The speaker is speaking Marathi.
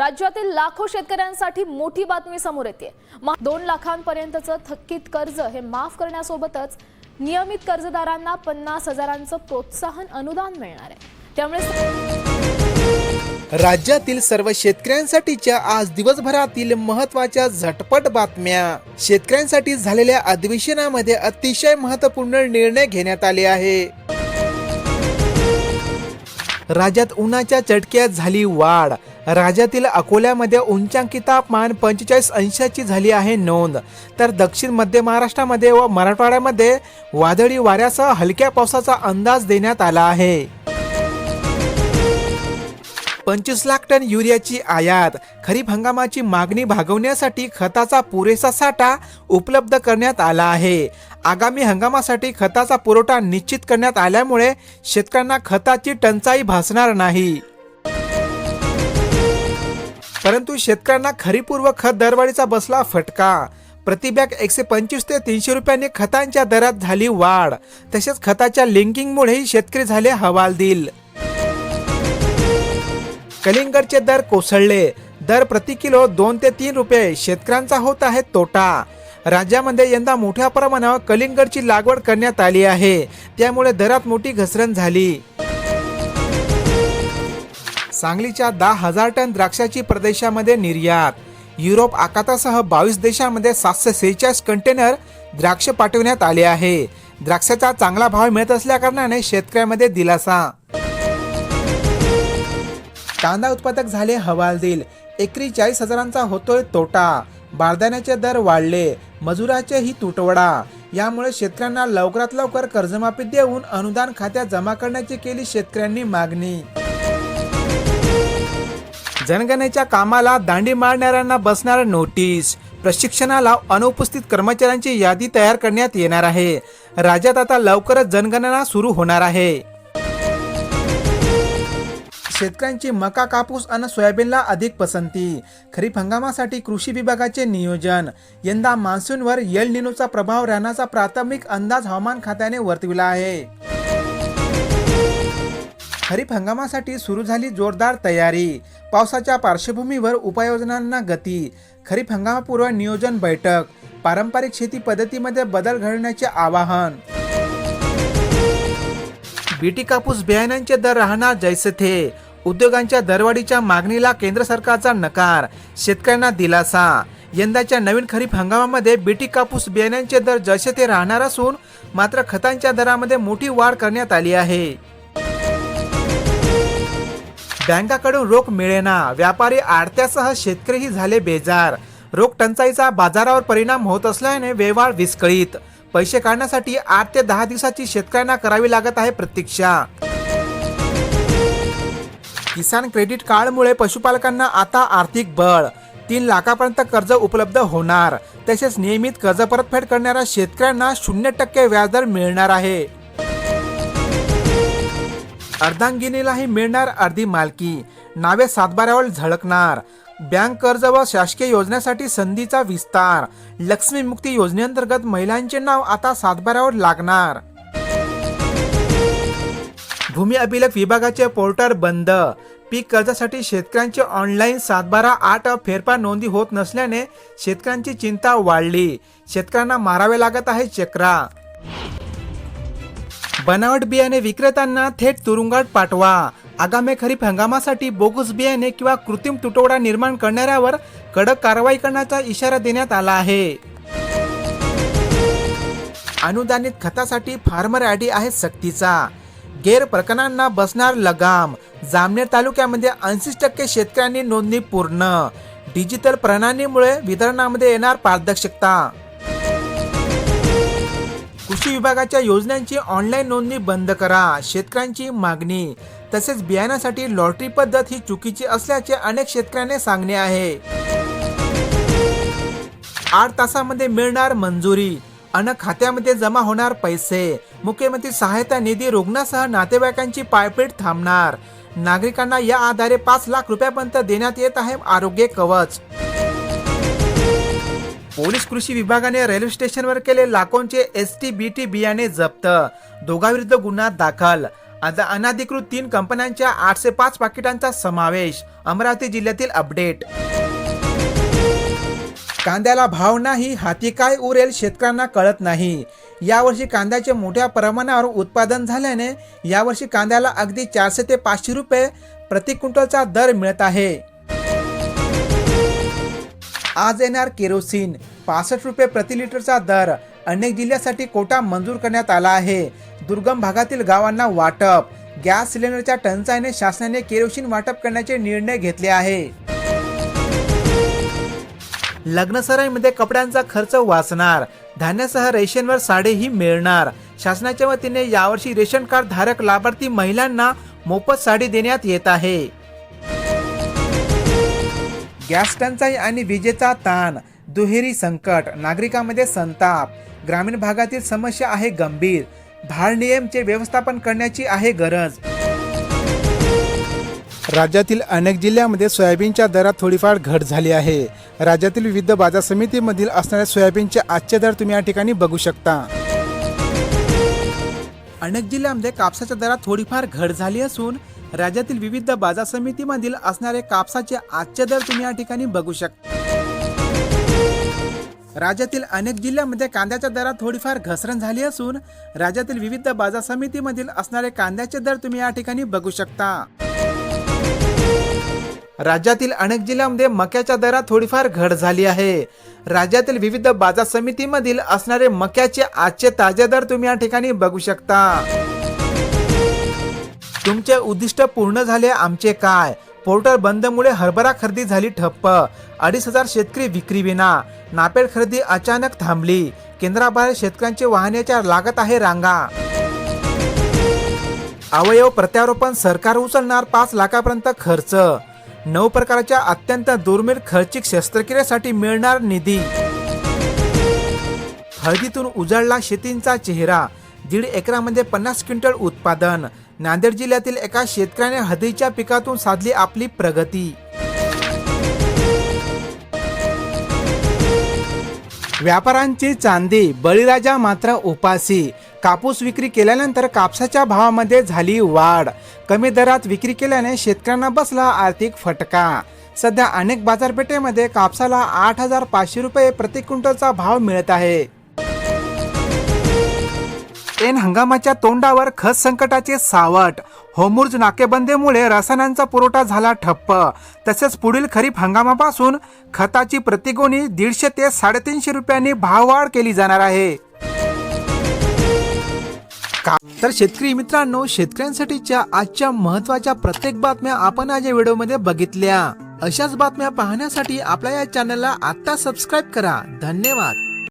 राज्यातील लाखो शेतकऱ्यांसाठी मोठी बातमी समोर येते। 2 लाखांपर्यंतचं थकीत कर्ज हे माफ करण्यासोबतच नियमित कर्जदारांना 50,000चं प्रोत्साहन अनुदान मिळणार आहे। त्यामुळे राज्यातील सर्व शेतकऱ्यांसाठीच्या आज दिवसभरातील महत्त्वाच्या झटपट बातम्या। शेतकऱ्यांसाठी झालेल्या अधिवेशनामध्ये अतिशय महत्त्वपूर्ण निर्णय घेण्यात आले आहे। राज्यात उन्हाच्या चटक्यात झाली वाढ। राज्यातील अकोल्यामध्ये उंचांकी तापमान 45 अंशाची झाली आहे नोंद, तर दक्षिण मध्य महाराष्ट्रामध्ये व मराठवाड्यामध्ये वादळी वाऱ्यासह हलक्या पावसाचा अंदाज देण्यात आला आहे। 25 लाख टन युरियाची आयात। खरीप हंगामाची मागणी भागवण्यासाठी खताचा पुरेसा साठा उपलब्ध करण्यात आला आहे। आगामी हंगामासाठी खताचा पुरवठा निश्चित करण्यात आल्यामुळे शेतकऱ्यांना खताची टंचाई भासणार नाही। परंतु शेतकऱ्यांना खरीपपूर्व खत दरवाढीचा बसला फटका। प्रतिबॅग 125 ते 300 रुपयांनी खतांच्या दरात झाली वाढ। तसेच खताच्या लिंकिंगमुळेही शेतकरी झाले हवालदिल। कलिंगडचे दर कोसळले। दर प्रति किलो 2 ते 3 रुपये। शेतकऱ्यांचा होत आहे तोटा। राज्यामध्ये यंदा मोठ्या प्रमाणावर कलिंगडची लागवड करण्यात आली आहे, त्यामुळे दरात मोठी घसरण झाली। सांगलीच्या 10,000 टन द्राक्षाची प्रदेशामध्ये निर्यात। युरोप आखातासह 22 देशांमध्ये 746 कंटेनर द्राक्ष पाठवण्यात आले आहे। द्राक्षाचा चांगला भाव मिळत असल्याकारणाने शेतकऱ्यांमध्ये दिलासा। कांदा उत्पादक झाले हवालदिल। एकरी 40,000चा होतोय तोटा। बारदाण्याचे दर वाढले, मजुराचेही तुटवडा। यामुळे शेतकऱ्यांना लवकरात लवकर कर्जमाफी देऊन अनुदान खात्यात जमा करण्याची केली शेतकऱ्यांनी मागणी। जनगणनेच्या कामाला दांडी मारणाऱ्यांना बसणार नोटीस। प्रशिक्षणाला अनुपस्थित कर्मचाऱ्यांची यादी तयार करण्यात येणार आहे। राज्यात आता लवकरच जनगणना सुरू होणार आहे। शेतकऱ्यांची मका, कापूस आणि सोयाबीनला अधिक पसंती। खरीप हंगामासाठी कृषी विभागाचे नियोजन। यंदा मान्सूनवर एल निनोचा प्रभाव राहण्याचा प्राथमिक अंदाज हवामान खात्याने वर्तविला आहे। खरीप हंगामासाठी सुरू झाली जोरदार तयारी। पावसाच्या पार्श्वभूमीवर उपाययोजनांना गती। खरीप हंगामापूर्व नियोजन बैठक। पारंपरिक शेती पद्धतीमध्ये बदल घडवण्याचे आवाहन। बीटी कापूस बियाण्यांचे दर राहणार जैसे थे। उद्योगांच्या दरवाढीच्या मागणीला केंद्र सरकारचा नकार, शेतकऱ्यांना दिलासा। यंदाच्या नवीन खरीप हंगामामध्ये बीटी कापूस बियाण्यांचे दर जसे ते राहणार असून मात्र खतांच्या दरामध्ये मोठी वाढ करण्यात आली आहे। बँकाकडून रोख मिळेना। व्यापारी आडत्यासह शेतकरीही झाले बेजार। रोख टंचाईचा बाजारावर परिणाम होत असल्याने व्यवहार विस्कळीत। पैसे काढण्यासाठी 8 ते 10 दिवसाची शेतकऱ्यांना करावी लागत आहे प्रतीक्षा। किसान क्रेडिट कार्डमुळे पशुपालकांना आता आर्थिक बळ। 3 लाखापर्यंत कर्ज उपलब्ध होणार। तसेच नियमित कर्ज परतफेड करणाऱ्या शेतकऱ्यांना 0% व्याजदर मिळणार आहे। अर्धांगिनीलाही मिळणार अर्धी मालकी। नावे सातबाऱ्यावर झळकणार। बँक कर्ज व शासकीय योजनेसाठी संधीचा विस्तार। लक्ष्मी मुक्ती योजनेअंतर्गत महिलांचे नाव आता सातबाऱ्यावर लागणार। भूमी अभिलेख विभागाचे पोर्टल बंद। पीक कर्जासाठी शेतकऱ्यांची ऑनलाईन 7/12/8 फेरफार नोंदी होत नसल्याने शेतकऱ्यांची चिंता वाढली। शेतकऱ्यांना मारावे लागत आहे चक्रा। बनावट बियाणे विक्रेत्यांना थेट तुरुंगात पाठवा। आगामी खरीप हंगामासाठी बोगस बियाणे किंवा कृत्रिम तुटवडा निर्माण करणाऱ्यावर कडक कारवाई करण्याचा इशारा देण्यात आला आहे। अनुदानित खतासाठी फार्मर आयडी आहे सक्तीचा। गैरप्रकरणांना बसणार लगाम। जामनेर तालुक्यामध्ये 80% शेतकऱ्यांनी नोंदणी पूर्ण। डिजिटल प्रणालीमुळे वितरणामध्ये येणार पारदर्शकता। कृषी विभागाच्या योजनांची ऑनलाईन नोंदणी बंद करा, शेतकऱ्यांची मागणी। तसेच बियाण्यासाठी लॉटरी पद्धत ही चुकीची असल्याचे अनेक शेतकऱ्यांनी सांगणे आहे। 8 तासामध्ये मिळणार मंजुरी अन खात्यामध्ये जमा होणार पैसे। मुख्यमंत्री सहायता निधी रुग्णासह नातेवाईकांची पायपीट थांबणार। नागरिकांना या आधारे 5 लाख रुपयापर्यंत देण्यात येत आहे आरोग्य कवच। पोलीस कृषी विभागाने रेल्वे स्टेशनवर केले लाखोंचे ST BT बियाणे जप्त। दोघांविरुद्ध गुन्हा दाखल। आता अनधिकृत 3 कंपन्यांच्या 805 पाकिटांचा समावेश. अमरावती जिल्ह्यातील अपडेट. कांद्याला भाव नाही, हाती काय उरेल शेतकऱ्यांना कळत नाही. यावर्षी कांद्याचे मोठ्या प्रमाणावर उत्पादन झाल्याने यावर्षी कांद्याला अगदी 400 ते 500 रुपये प्रति क्विंटलचा दर मिळत आहे. आज येणार केरोसिन, 65 रुपये प्रति लिटरचा दर. अनेक जिल्ह्यासाठी कोटा मंजूर करण्यात आला आहे. दुर्गम भागातील गावांना वाटप. गॅस सिलेंडरच्या टंचाईने शासनाने केरोसिन वाटप करण्याचे निर्णय घेतले आहे. लग्नसराईमध्ये कपड्यांचा खर्च वाचणार. धान्यासह रेशनवर साडीही मिळणार. शासनाच्या वतीने यावर्षी रेशन कार्ड धारक लाभार्थी महिलांना मोफत साडी देण्यात येत आहे. गॅस टंचाई आणि विजेचा ताण, दुहेरी संकट, नागरिकांमध्ये संताप. ग्रामीण भागातील समस्या आहे गंभीर. भारनियमचे व्यवस्थापन करण्याची आहे गरज. राज्यातील अनेक जिल्ह्यांमध्ये सोयाबीनच्या दरात थोडीफार घट झाली आहे. राज्यातील विविध बाजार समितीमधील असणाऱ्या सोयाबीनचे आजचे दर तुम्ही या ठिकाणी बघू शकता. अनेक जिल्ह्यांमध्ये कापसाच्या दरात थोडीफार घट झाली असून राज्यातील विविध बाजार समितीमधील असणारे कापसाचे आजचे दर तुम्ही या ठिकाणी बघू शकता. राज्यातील अनेक जिल्ह्यांमध्ये कांद्याच्या दरात थोडीफार घसरण झाली असून राज्यातील विविध बाजार समितीमधील असणारे कांद्याचे दर तुम्ही या ठिकाणी बघू शकता. राज्यातील अनेक जिल्ह्यांमध्ये मक्याच्या दरात थोडीफार घट झाली आहे. राज्यातील विविध बाजार समितीमधील असणारे मक्याचे आजचे ताजे दर तुम्ही या ठिकाणी बघू शकता. तुमचे उद्दिष्ट पूर्ण झाले, आमचे काय? पोर्टल बंदमुळे हरभरा खरेदी झाली ठप्प. 2,500 शेतकरी विक्रीविना. नापेड खरेदी अचानक थांबली. केंद्राबाहेर शेतकऱ्यांचे वाहनाच्या लागत आहे रांगा. अवयव प्रत्यारोपण सरकार उचलणार 5 लाखापर्यंत खर्च. 9 प्रकारच्या अत्यंत दुर्मिळ खर्चिक शस्त्रक्रियेसाठी मिळणार निधी. हळदीतून उजळला शेतींचा चेहरा. 1.5 एकरामध्ये 50 क्विंटल उत्पादन. नांदेड जिल्ह्यातील एका शेतकऱ्याने हळदीच्या पिकातून साधली आपली प्रगती. व्यापाऱ्यांची चांदी, बळीराजा मात्र उपासी. कापूस विक्री केल्यानंतर कापसाच्या भावामध्ये झाली वाढ. कमी दरात विक्री केल्याने शेतकऱ्यांना बसला आर्थिक फटका. सध्या अनेक बाजारपेठेमध्ये कापसाला 8,500 रुपये प्रति क्विंटलचा भाव मिळत आहे. ऐन हंगामाच्या तोंडावर खत संकटाचे सावट. होर्मुझ नाकेबंदीमुळे रसायनांचा पुरवठा झाला ठप्प. तसेच पुढील खरीप हंगामापासून खताची प्रतिगोणी 150 ते 350 रुपयांनी भाववाढ केली जाणार आहे. तर शेतकरी मित्रांनो, शेतकऱ्यांसाठीच्या आजच्या महत्त्वाच्या प्रत्येक बातम्या आपण आज या व्हिडिओमध्ये बघितल्या. अशाच बातम्या पाहण्यासाठी आपल्या या चॅनलला आता सबस्क्राईब करा. धन्यवाद.